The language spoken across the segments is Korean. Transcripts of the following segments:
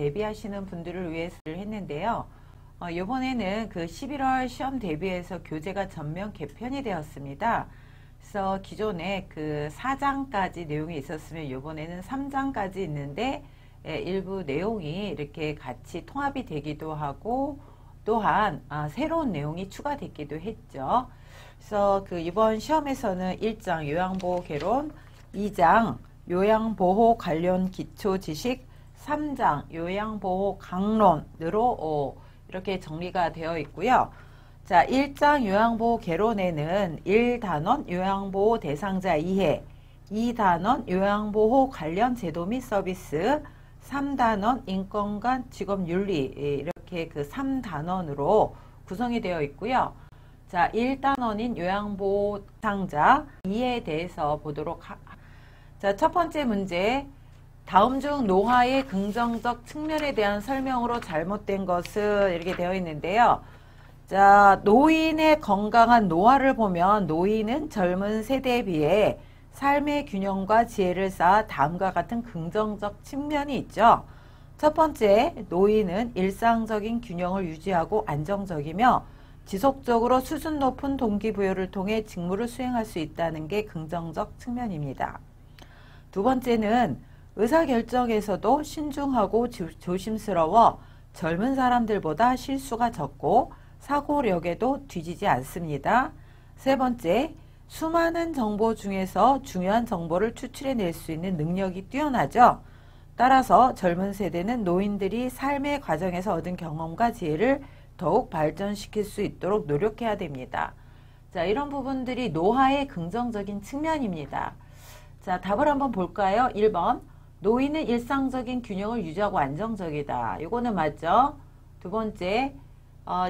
대비하시는 분들을 위해서 했는데요. 이번에는 그 11월 시험 대비해서 교재가 전면 개편이 되었습니다. 그래서 기존에 그 4장까지 내용이 있었으면 이번에는 3장까지 있는데 일부 내용이 이렇게 같이 통합이 되기도 하고 또한 새로운 내용이 추가됐기도 했죠. 그래서 그 이번 시험에서는 1장 요양보호 개론, 2장 요양보호 관련 기초 지식, 3장 요양보호 강론으로 이렇게 정리가 되어 있고요. 자, 1장 요양보호 개론에는 1단원 요양보호 대상자 이해, 2단원 요양보호 관련 제도 및 서비스, 3단원 인권관 직업윤리, 이렇게 그 3단원으로 구성이 되어 있고요. 자, 1단원인 요양보호 대상자 이해에 대해서 보도록 자, 첫 번째 문제. 다음 중 노화의 긍정적 측면에 대한 설명으로 잘못된 것은 이렇게 되어 있는데요. 자, 노인의 건강한 노화를 보면 노인은 젊은 세대에 비해 삶의 균형과 지혜를 쌓아 다음과 같은 긍정적 측면이 있죠. 첫 번째, 노인은 일상적인 균형을 유지하고 안정적이며 지속적으로 수준 높은 동기부여를 통해 직무를 수행할 수 있다는 게 긍정적 측면입니다. 두 번째는 의사결정에서도 신중하고 조심스러워 젊은 사람들보다 실수가 적고 사고력에도 뒤지지 않습니다. 세 번째, 수많은 정보 중에서 중요한 정보를 추출해낼 수 있는 능력이 뛰어나죠. 따라서 젊은 세대는 노인들이 삶의 과정에서 얻은 경험과 지혜를 더욱 발전시킬 수 있도록 노력해야 됩니다. 자, 이런 부분들이 노화의 긍정적인 측면입니다. 자, 답을 한번 볼까요? 1번. 노인은 일상적인 균형을 유지하고 안정적이다. 이거는 맞죠? 두 번째,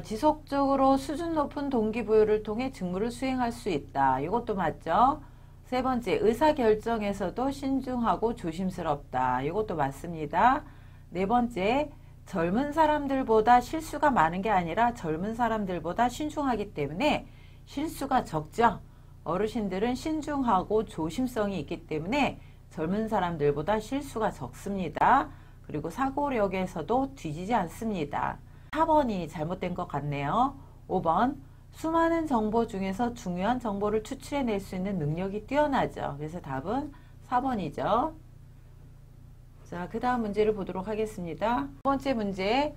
지속적으로 수준 높은 동기부여를 통해 직무를 수행할 수 있다. 이것도 맞죠? 세 번째, 의사결정에서도 신중하고 조심스럽다. 이것도 맞습니다. 네 번째, 젊은 사람들보다 실수가 많은 게 아니라 젊은 사람들보다 신중하기 때문에 실수가 적죠. 어르신들은 신중하고 조심성이 있기 때문에 젊은 사람들보다 실수가 적습니다. 그리고 사고력에서도 뒤지지 않습니다. 4번이 잘못된 것 같네요. 5번, 수많은 정보 중에서 중요한 정보를 추출해낼 수 있는 능력이 뛰어나죠. 그래서 답은 4번이죠. 자, 그 다음 문제를 보도록 하겠습니다. 첫 번째 문제,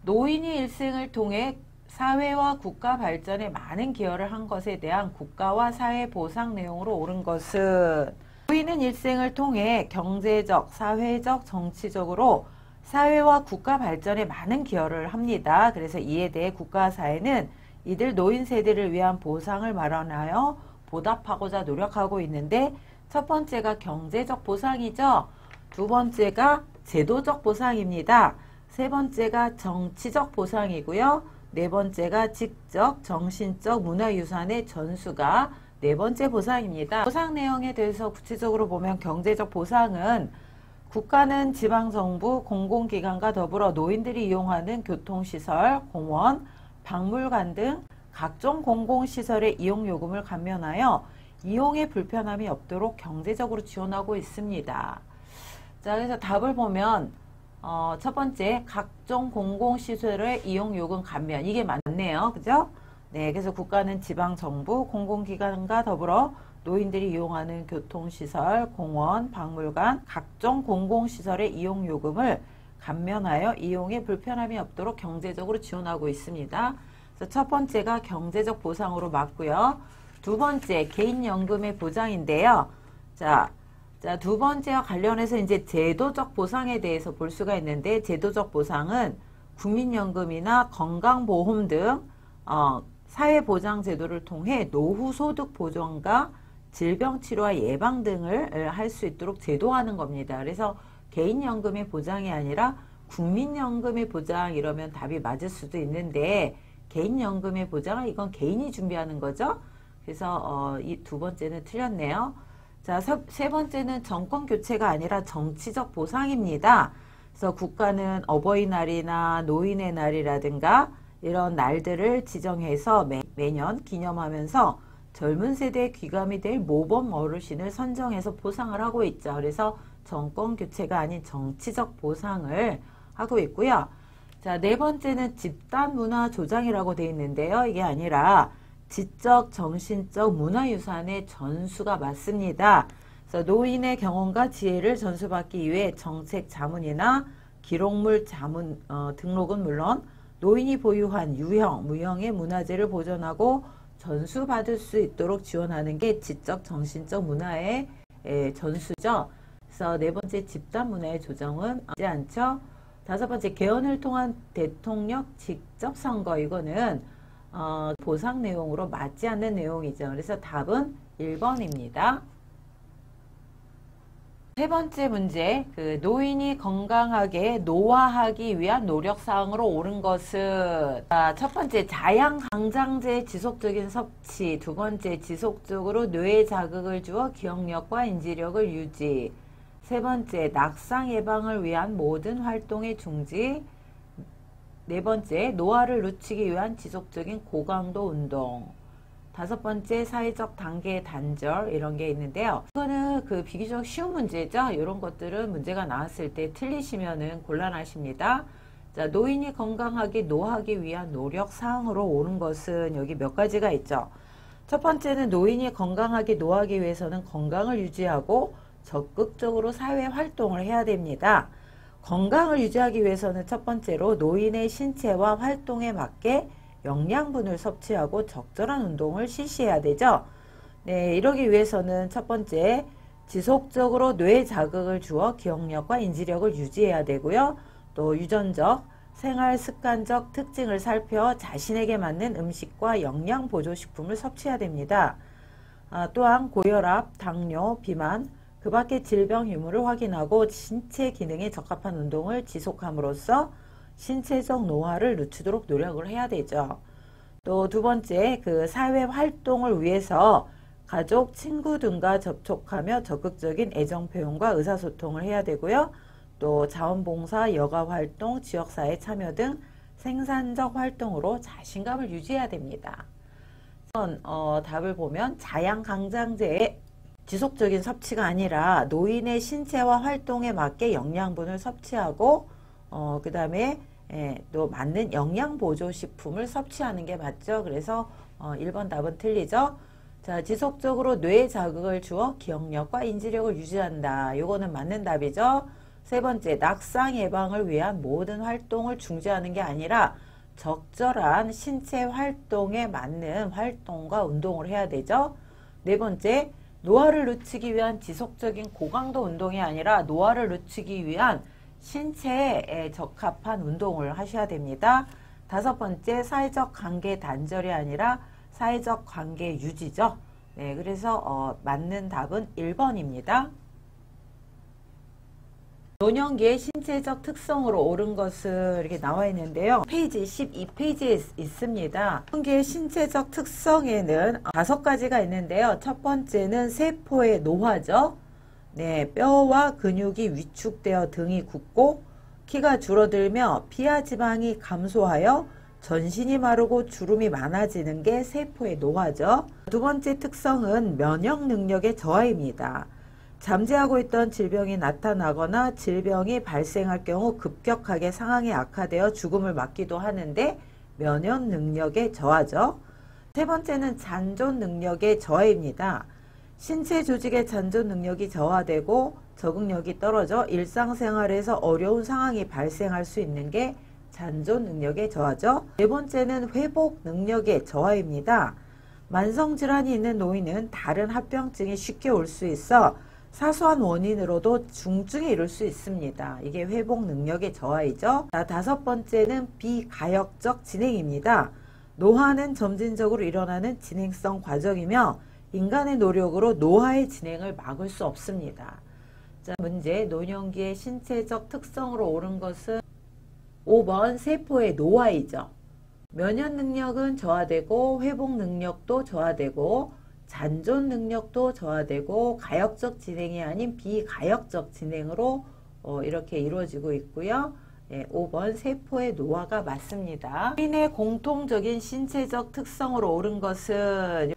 노인이 일생을 통해 사회와 국가 발전에 많은 기여를 한 것에 대한 국가와 사회 보상 내용으로 옳은 것은 노인은 일생을 통해 경제적, 사회적, 정치적으로 사회와 국가 발전에 많은 기여를 합니다. 그래서 이에 대해 국가와 사회는 이들 노인 세대를 위한 보상을 마련하여 보답하고자 노력하고 있는데 첫 번째가 경제적 보상이죠. 두 번째가 제도적 보상입니다. 세 번째가 정치적 보상이고요. 네 번째가 지적, 정신적, 문화유산의 전수가 네 번째 보상입니다. 보상 내용에 대해서 구체적으로 보면 경제적 보상은 국가는 지방정부, 공공기관과 더불어 노인들이 이용하는 교통시설, 공원, 박물관 등 각종 공공시설의 이용요금을 감면하여 이용에 불편함이 없도록 경제적으로 지원하고 있습니다. 자, 그래서 답을 보면 첫 번째 각종 공공시설의 이용요금 감면, 이게 맞네요. 그죠? 네, 그래서 국가는 지방정부, 공공기관과 더불어 노인들이 이용하는 교통시설, 공원, 박물관, 각종 공공시설의 이용요금을 감면하여 이용에 불편함이 없도록 경제적으로 지원하고 있습니다. 그래서 첫 번째가 경제적 보상으로 맞고요. 두 번째, 개인연금의 보장인데요. 자, 두 번째와 관련해서 이제 제도적 보상에 대해서 볼 수가 있는데, 제도적 보상은 국민연금이나 건강보험 등 사회보장 제도를 통해 노후소득 보전과 질병치료와 예방 등을 할 수 있도록 제도화하는 겁니다. 그래서 개인연금의 보장이 아니라 국민연금의 보장, 이러면 답이 맞을 수도 있는데 개인연금의 보장은 이건 개인이 준비하는 거죠. 그래서 이 두 번째는 틀렸네요. 자, 세 번째는 정권교체가 아니라 정치적 보상입니다. 그래서 국가는 어버이날이나 노인의 날이라든가 이런 날들을 지정해서 매년 기념하면서 젊은 세대의 귀감이 될 모범 어르신을 선정해서 보상을 하고 있죠. 그래서 정권 교체가 아닌 정치적 보상을 하고 있고요. 자, 네 번째는 집단 문화 조장이라고 되어 있는데요. 이게 아니라 지적, 정신적 문화유산의 전수가 맞습니다. 그래서 노인의 경험과 지혜를 전수받기 위해 정책 자문이나 기록물 자문 등록은 물론 노인이 보유한 유형, 무형의 문화재를 보존하고 전수받을 수 있도록 지원하는 게 지적, 정신적 문화의 전수죠. 그래서 네 번째 집단 문화의 조정은 맞지 않죠. 다섯 번째 개헌을 통한 대통령 직접 선거, 이거는 보상 내용으로 맞지 않는 내용이죠. 그래서 답은 1번입니다. 세 번째 문제, 노인이 건강하게 노화하기 위한 노력사항으로 옳은 것은, 첫 번째 자양강장제 지속적인 섭취, 두 번째 지속적으로 뇌에 자극을 주어 기억력과 인지력을 유지, 세 번째 낙상 예방을 위한 모든 활동의 중지, 네 번째 노화를 늦추기 위한 지속적인 고강도 운동, 다섯 번째 사회적 단계 단절, 이런 게 있는데요. 이거는 비교적 쉬운 문제죠. 이런 것들은 문제가 나왔을 때 틀리시면은 곤란하십니다. 자, 노인이 건강하게 노하기 위한 노력 사항으로 옳은 것은 여기 몇 가지가 있죠. 첫 번째는 노인이 건강하게 노하기 위해서는 건강을 유지하고 적극적으로 사회 활동을 해야 됩니다. 건강을 유지하기 위해서는 첫 번째로 노인의 신체와 활동에 맞게 영양분을 섭취하고 적절한 운동을 실시해야 되죠. 네, 이러기 위해서는 첫 번째 지속적으로 뇌에 자극을 주어 기억력과 인지력을 유지해야 되고요. 또 유전적, 생활 습관적 특징을 살펴 자신에게 맞는 음식과 영양 보조식품을 섭취해야 됩니다. 또한 고혈압, 당뇨, 비만, 그 밖의 질병 유무를 확인하고 신체 기능에 적합한 운동을 지속함으로써 신체적 노화를 늦추도록 노력을 해야 되죠. 또 두 번째, 사회 활동을 위해서 가족, 친구 등과 접촉하며 적극적인 애정 표현과 의사소통을 해야 되고요. 또 자원봉사, 여가활동, 지역사회 참여 등 생산적 활동으로 자신감을 유지해야 됩니다. 답을 보면 자양강장제의 지속적인 섭취가 아니라 노인의 신체와 활동에 맞게 영양분을 섭취하고 그 다음에 또 맞는 영양보조식품을 섭취하는 게 맞죠. 그래서 1번 답은 틀리죠. 자, 지속적으로 뇌에 자극을 주어 기억력과 인지력을 유지한다. 요거는 맞는 답이죠. 세 번째, 낙상 예방을 위한 모든 활동을 중지하는 게 아니라 적절한 신체 활동에 맞는 활동과 운동을 해야 되죠. 네 번째, 노화를 늦추기 위한 지속적인 고강도 운동이 아니라 노화를 늦추기 위한 신체에 적합한 운동을 하셔야 됩니다. 다섯 번째, 사회적 관계 단절이 아니라 사회적 관계 유지죠. 네, 그래서 맞는 답은 1번입니다. 노년기의 신체적 특성으로 옳은 것을 이렇게 나와 있는데요. 페이지 12페이지에 있습니다. 노년기의 신체적 특성에는 5가지가 있는데요. 첫 번째는 세포의 노화죠. 네, 뼈와 근육이 위축되어 등이 굳고 키가 줄어들며 피하 지방이 감소하여 전신이 마르고 주름이 많아지는 게 세포의 노화죠. 두 번째 특성은 면역 능력의 저하입니다. 잠재하고 있던 질병이 나타나거나 질병이 발생할 경우 급격하게 상황이 악화되어 죽음을 맞기도 하는데 면역 능력의 저하죠. 세 번째는 잔존 능력의 저하입니다. 신체 조직의 잔존 능력이 저하되고 적응력이 떨어져 일상생활에서 어려운 상황이 발생할 수 있는 게 잔존 능력의 저하죠. 네 번째는 회복 능력의 저하입니다. 만성질환이 있는 노인은 다른 합병증이 쉽게 올 수 있어 사소한 원인으로도 중증에 이를 수 있습니다. 이게 회복 능력의 저하이죠. 다섯 번째는 비가역적 진행입니다. 노화는 점진적으로 일어나는 진행성 과정이며 인간의 노력으로 노화의 진행을 막을 수 없습니다. 자, 문제, 노년기의 신체적 특성으로 옳은 것은 5번 세포의 노화이죠. 면역 능력은 저하되고 회복 능력도 저하되고 잔존 능력도 저하되고 가역적 진행이 아닌 비가역적 진행으로 이렇게 이루어지고 있고요. 5번 세포의 노화가 맞습니다. 노인의 공통적인 신체적 특성으로 옳은 것은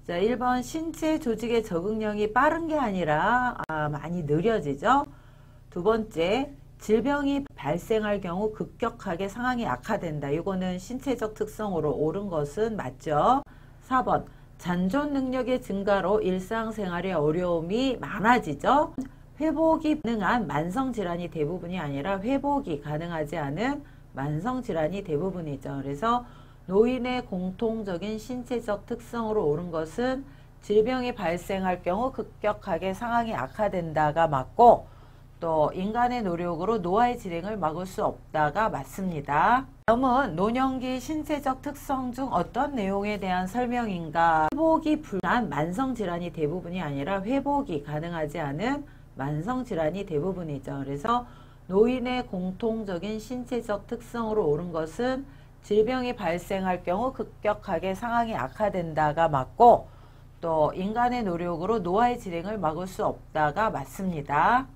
자, 1번 신체 조직의 적응력이 빠른 게 아니라 많이 느려지죠. 두 번째, 질병이 발생할 경우 급격하게 상황이 악화된다. 이거는 신체적 특성으로 옳은 것은 맞죠. 4번 잔존 능력의 증가로 일상생활의 어려움이 많아지죠. 회복이 가능한 만성질환이 대부분이 아니라 회복이 가능하지 않은 만성질환이 대부분이죠. 그래서 노인의 공통적인 신체적 특성으로 옳은 것은 질병이 발생할 경우 급격하게 상황이 악화된다가 맞고, 또 인간의 노력으로 노화의 진행을 막을 수 없다가 맞습니다. 다음은 노년기 신체적 특성 중 어떤 내용에 대한 설명인가? 회복이 불가능한 만성질환이 대부분이 아니라 회복이 가능하지 않은 만성질환이 대부분이죠. 그래서 노인의 공통적인 신체적 특성으로 옳은 것은 질병이 발생할 경우 급격하게 상황이 악화된다가 맞고, 또 인간의 노력으로 노화의 진행을 막을 수 없다가 맞습니다.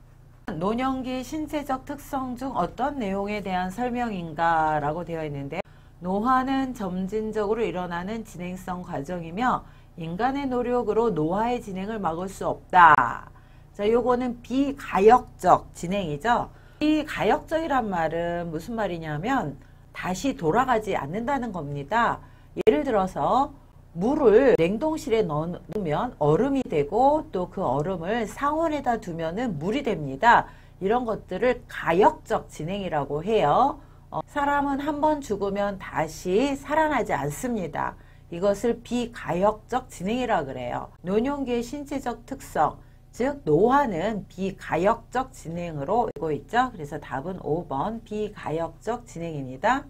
노년기 신체적 특성 중 어떤 내용에 대한 설명인가 라고 되어 있는데, 노화는 점진적으로 일어나는 진행성 과정이며 인간의 노력으로 노화의 진행을 막을 수 없다. 자, 요거는 비가역적 진행이죠. 비가역적이란 말은 무슨 말이냐면 다시 돌아가지 않는다는 겁니다. 예를 들어서 물을 냉동실에 넣으면 얼음이 되고, 또 그 얼음을 상온에다 두면은 물이 됩니다. 이런 것들을 가역적 진행이라고 해요. 사람은 한번 죽으면 다시 살아나지 않습니다. 이것을 비가역적 진행이라 그래요. 노년기의 신체적 특성, 즉 노화는 비가역적 진행으로 되고 있죠. 그래서 답은 5번 비가역적 진행입니다.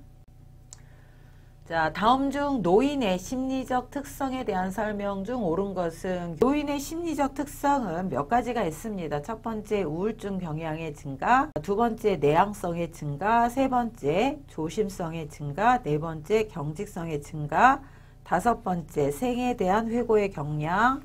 자, 다음 중 노인의 심리적 특성에 대한 설명 중 옳은 것은, 노인의 심리적 특성은 몇 가지가 있습니다. 첫 번째 우울증 경향의 증가, 두 번째 내향성의 증가, 세 번째 조심성의 증가, 네 번째 경직성의 증가, 다섯 번째 생에 대한 회고의 경향,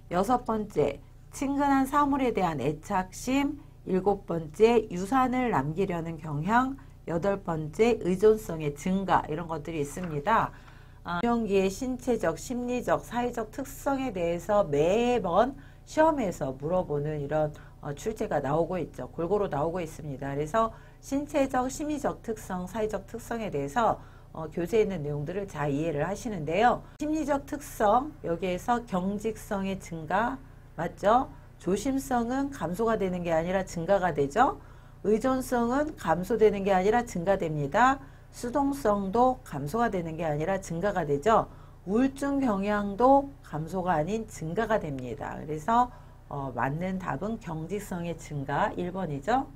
여섯 번째 친근한 사물에 대한 애착심, 일곱 번째 유산을 남기려는 경향, 여덟 번째 의존성의 증가, 이런 것들이 있습니다. 노년기의 신체적, 심리적, 사회적 특성에 대해서 매번 시험에서 물어보는 이런 출제가 나오고 있죠. 골고루 나오고 있습니다. 그래서 신체적, 심리적 특성, 사회적 특성에 대해서 교재에 있는 내용들을 잘 이해를 하시는데요. 심리적 특성, 여기에서 경직성의 증가, 맞죠? 조심성은 감소가 되는 게 아니라 증가가 되죠. 의존성은 감소되는 게 아니라 증가됩니다. 수동성도 감소가 되는 게 아니라 증가가 되죠. 우울증 경향도 감소가 아닌 증가가 됩니다. 그래서 맞는 답은 경직성의 증가 1번이죠.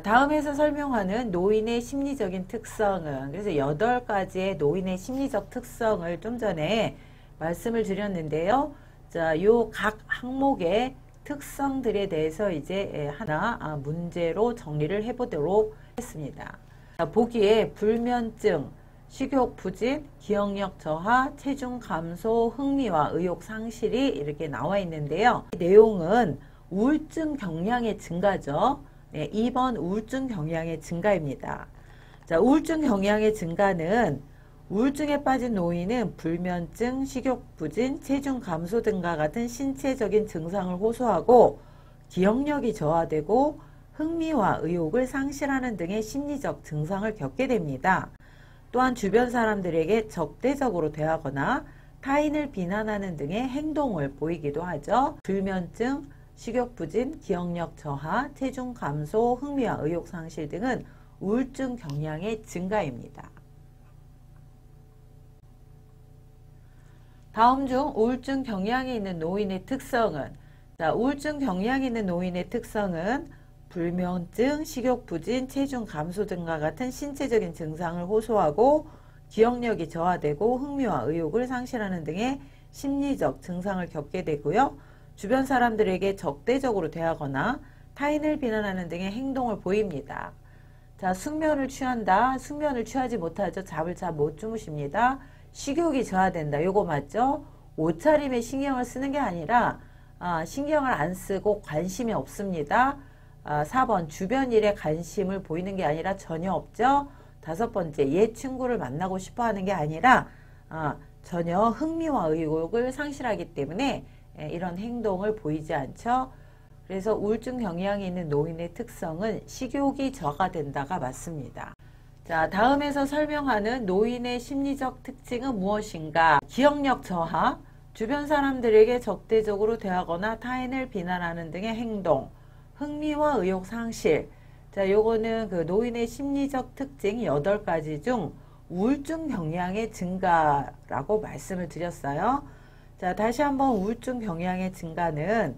다음에서 설명하는 노인의 심리적인 특성은, 그래서 8가지의 노인의 심리적 특성을 좀 전에 말씀을 드렸는데요. 자, 요 각 항목의 특성들에 대해서 이제 하나 문제로 정리를 해보도록 했습니다. 자, 보기에 불면증, 식욕 부진, 기억력 저하, 체중 감소, 흥미와 의욕 상실이 이렇게 나와 있는데요. 이 내용은 우울증 경향의 증가죠. 네, 2번 우울증 경향의 증가입니다. 자, 우울증 경향의 증가는 우울증에 빠진 노인은 불면증, 식욕 부진, 체중 감소 등과 같은 신체적인 증상을 호소하고 기억력이 저하되고 흥미와 의욕을 상실하는 등의 심리적 증상을 겪게 됩니다. 또한 주변 사람들에게 적대적으로 대하거나 타인을 비난하는 등의 행동을 보이기도 하죠. 불면증, 식욕 부진, 기억력 저하, 체중 감소, 흥미와 의욕 상실 등은 우울증 경향의 증가입니다. 다음 중 우울증 경향이 있는 노인의 특성은, 자, 우울증 경향이 있는 노인의 특성은 불면증, 식욕 부진, 체중 감소 등과 같은 신체적인 증상을 호소하고 기억력이 저하되고 흥미와 의욕을 상실하는 등의 심리적 증상을 겪게 되고요. 주변 사람들에게 적대적으로 대하거나 타인을 비난하는 등의 행동을 보입니다. 자, 숙면을 취한다. 숙면을 취하지 못하죠. 잠을 잘 못 주무십니다. 식욕이 저하된다. 요거 맞죠? 옷차림에 신경을 쓰는 게 아니라 신경을 안 쓰고 관심이 없습니다. 4번 주변 일에 관심을 보이는 게 아니라 전혀 없죠. 다섯 번째 옛 친구를 만나고 싶어 하는 게 아니라 전혀 흥미와 의욕을 상실하기 때문에 이런 행동을 보이지 않죠. 그래서 우울증 경향이 있는 노인의 특성은 식욕이 저하된다가 맞습니다. 자, 다음에서 설명하는 노인의 심리적 특징은 무엇인가? 기억력 저하, 주변 사람들에게 적대적으로 대하거나 타인을 비난하는 등의 행동, 흥미와 의욕 상실. 자, 요거는 그 노인의 심리적 특징 8가지 중 우울증 경향의 증가라고 말씀을 드렸어요. 자, 다시 한번 우울증 경향의 증가는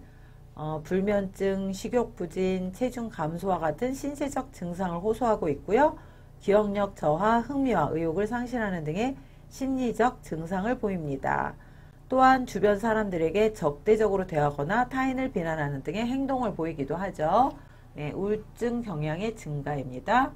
불면증, 식욕부진, 체중 감소와 같은 신체적 증상을 호소하고 있고요. 기억력 저하, 흥미와 의욕을 상실하는 등의 심리적 증상을 보입니다. 또한 주변 사람들에게 적대적으로 대하거나 타인을 비난하는 등의 행동을 보이기도 하죠. 네, 우울증 경향의 증가입니다.